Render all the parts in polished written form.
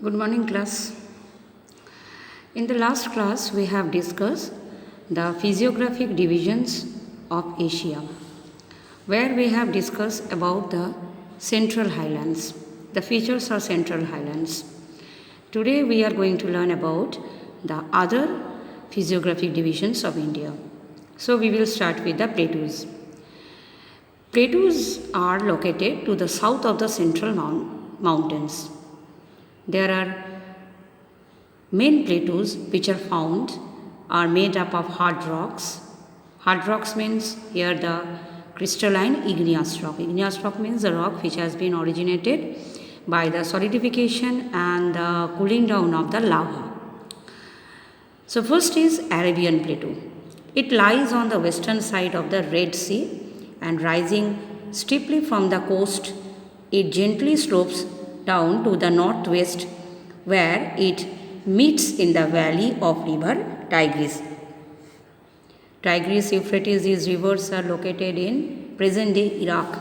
Good morning, class. In the last class, we have discussed the physiographic divisions of Asia, where we have discussed about the Central Highlands. The features are Central Highlands. Today, we are going to learn about the other physiographic divisions of India. So, we will start with the plateaus. Plateaus are located to the south of the Central Mountains. There are main plateaus which are made up of hard rocks. Hard rocks means here the crystalline igneous rock. Igneous rock means the rock which has been originated by the solidification and the cooling down of the lava. So first is Arabian Plateau. It lies on the western side of the Red Sea and rising steeply from the coast, it gently slopes down to the northwest where it meets in the valley of river Tigris. Tigris-Euphrates, these rivers are located in present-day Iraq.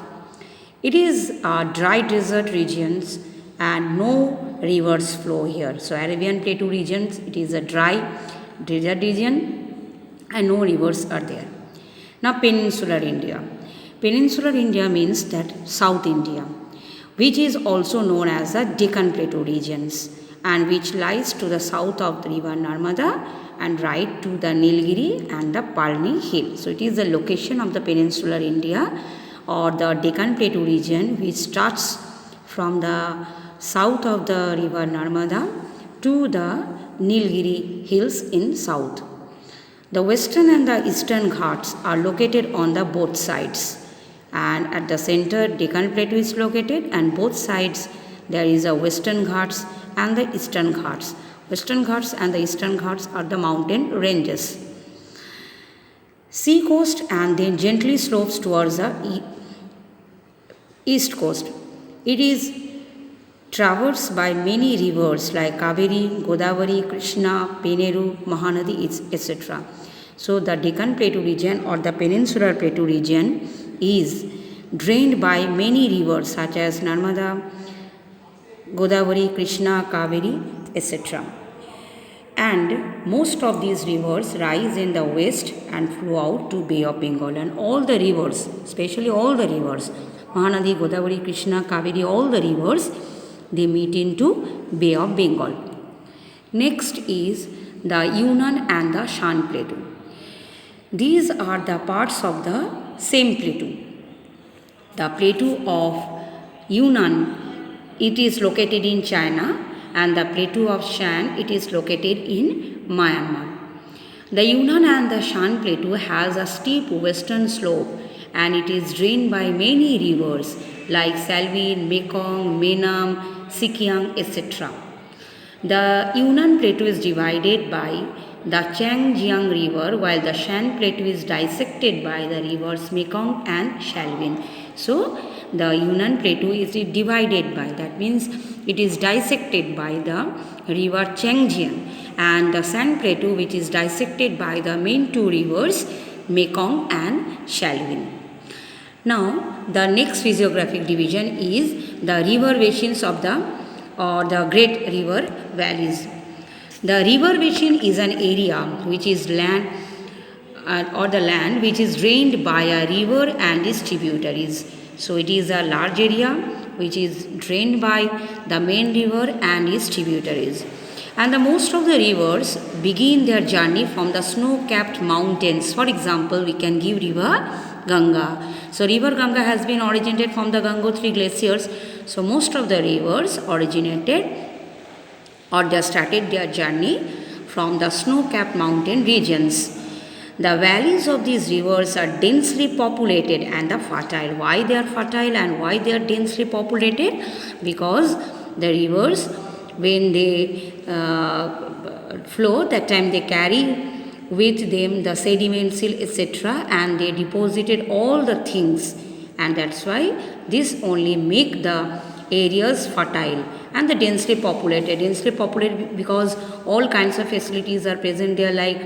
It is dry desert regions and no rivers flow here. So Arabian Plateau regions, it is a dry desert region and no rivers are there. Now Peninsular India. Peninsular India means that South India, which is also known as the Deccan Plateau regions and which lies to the south of the river Narmada and right to the Nilgiri and the Palni hill. So it is the location of the Peninsular India or the Deccan Plateau region which starts from the south of the river Narmada to the Nilgiri hills in south. The western and the eastern Ghats are located on the both sides, and at the center Deccan Plateau is located, and both sides there is a western Ghats and the eastern Ghats. Western Ghats and the eastern Ghats are the mountain ranges. Sea coast and then gently slopes towards the east coast. It is traversed by many rivers like Kaveri, Godavari, Krishna, Peneru, Mahanadi, etc. So the Deccan Plateau region or the Peninsular Plateau region is drained by many rivers such as Narmada, Godavari, Krishna, Kaveri, etc. And most of these rivers rise in the west and flow out to Bay of Bengal. And all the rivers, especially all the rivers, Mahanadi, Godavari, Krishna, Kaveri, all the rivers, they meet into Bay of Bengal. Next is the Yunnan and the Shan Plateau. These are the parts of the same plateau. The plateau of Yunnan, it is located in China, and the plateau of Shan, it is located in Myanmar. The Yunnan and the Shan Plateau has a steep western slope and it is drained by many rivers like Salween, Mekong, Menam, Sikiang, etc. The Yunnan Plateau is divided by the Changjiang River, while the Shan Plateau is dissected by the rivers Mekong and Salween. So, the Yunnan Plateau is divided by, that means it is dissected by the river Changjiang, and the Shan Plateau which is dissected by the main two rivers Mekong and Salween. Now, the next physiographic division is the river basins of the great river valleys. The river basin is an area which is land which is drained by a river and its tributaries. So it is a large area which is drained by the main river and its tributaries. And the most of the rivers begin their journey from the snow-capped mountains. For example, we can give river Ganga. So river Ganga has been originated from the Gangotri glaciers. So most of the rivers originated or they started their journey from the snow-capped mountain regions. The valleys of these rivers are densely populated and are fertile. Why they are fertile and why they are densely populated? Because the rivers, when they flow, that time they carry with them the sediment, silt, etc. and they deposited all the things, and that's why this only make the areas fertile and the densely populated because all kinds of facilities are present there, like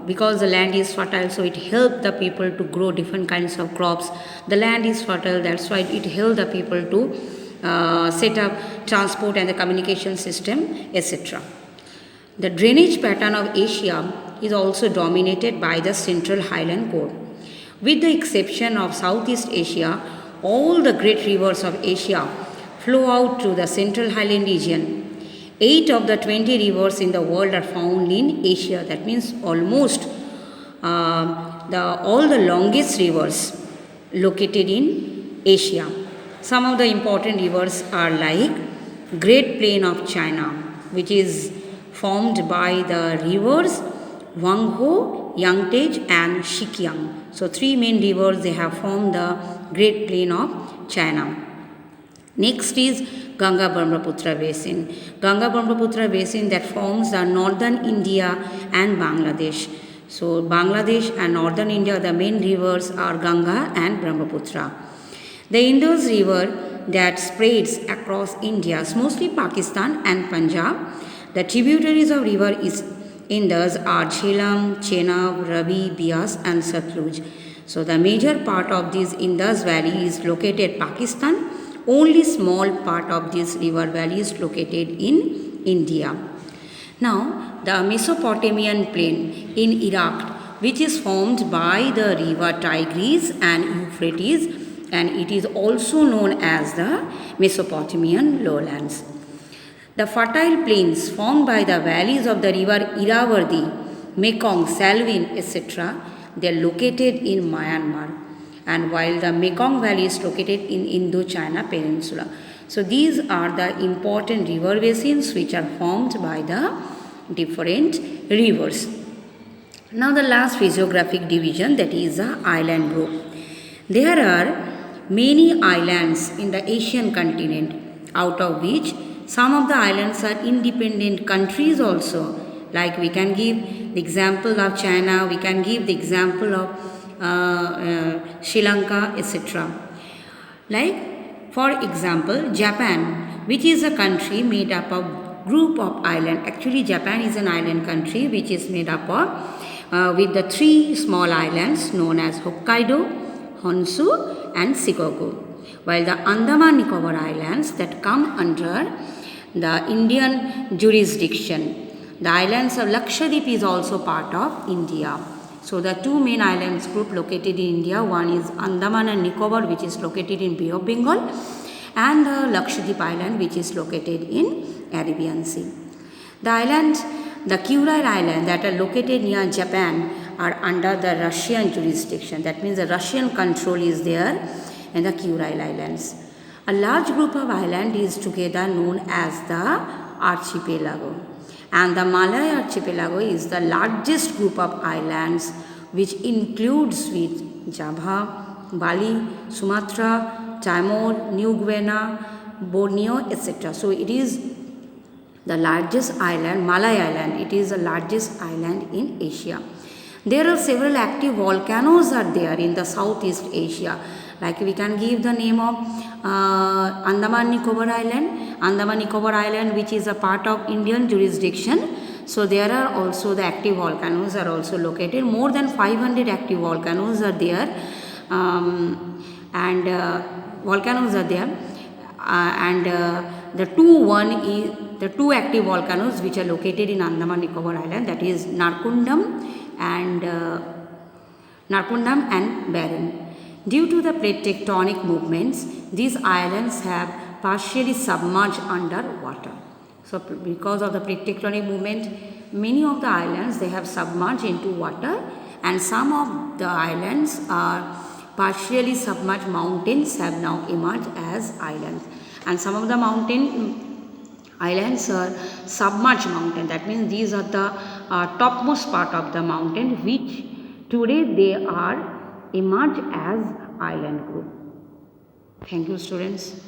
because the land is fertile, so it helped the people to grow different kinds of crops. The land is fertile, that's why it helped the people to set up transport and the communication system, etc. The drainage pattern of Asia is also dominated by the Central Highland Core. With the exception of Southeast Asia, all the great rivers of Asia flow out to the Central Highland region. 8 of the 20 rivers in the world are found in Asia. That means almost all the longest rivers located in Asia. Some of the important rivers are like Great Plain of China, which is formed by the rivers Huanghe, Yangtze and Xiqiang. So 3 main rivers, they have formed the Great Plain of China. Next is Ganga Brahmaputra Basin. Ganga Brahmaputra Basin that forms the northern India and Bangladesh. So Bangladesh and northern India, the main rivers are Ganga and Brahmaputra. The Indus River that spreads across India, mostly Pakistan and Punjab. The tributaries of river Indus are Jhelum, Chenab, Ravi, Bias and Satluj. So the major part of this Indus valley is located in Pakistan. Only small part of this river valley is located in India. Now, the Mesopotamian plain in Iraq, which is formed by the river Tigris and Euphrates, and it is also known as the Mesopotamian lowlands. The fertile plains formed by the valleys of the river Irrawaddy, Mekong, Salween, etc., they are located in Myanmar. And while the Mekong Valley is located in Indochina Peninsula. So these are the important river basins which are formed by the different rivers. Now the last physiographic division, that is the island group. There are many islands in the Asian continent, out of which some of the islands are independent countries also. Like we can give the example of China, we can give the example of Sri Lanka, etc. Like for example, Japan, which is a country made up of group of islands. Actually, Japan is an island country which is made up of with the 3 small islands known as Hokkaido, Honshu and Shikoku. While the Andaman Nicobar Islands that come under the Indian jurisdiction. The islands of Lakshadweep is also part of India. So the 2 main islands group located in India, one is Andaman and Nicobar, which is located in Bay of Bengal, and the Lakshadweep Island, which is located in Arabian Sea. The Kuril Island that are located near Japan are under the Russian jurisdiction. That means the Russian control is there in the Kuril Islands. A large group of islands is together known as the archipelago. And the Malay archipelago is the largest group of islands which includes with Java, Bali, Sumatra, Timor, New Guinea, Borneo, etc. So it is the largest island, Malay Island. It is the largest island in Asia. There are several active volcanoes are there in the Southeast Asia. Like we can give the name of Andaman Nicobar Island. Andaman Nicobar Island, which is a part of Indian jurisdiction. So there are also the active volcanoes are also located. More than 500 active volcanoes are there. Volcanoes are there. The two active volcanoes which are located in Andaman Nicobar Island, that is Narcondam and Barren. Due to the plate tectonic movements, these islands have partially submerged under water. So because of the plate tectonic movement, many of the islands they have submerged into water, and some of the islands are partially submerged mountains have now emerged as islands, and some of the islands are submerged mountain. That means these are the topmost part of the mountain, which today they are emerged as island group. Thank you, students.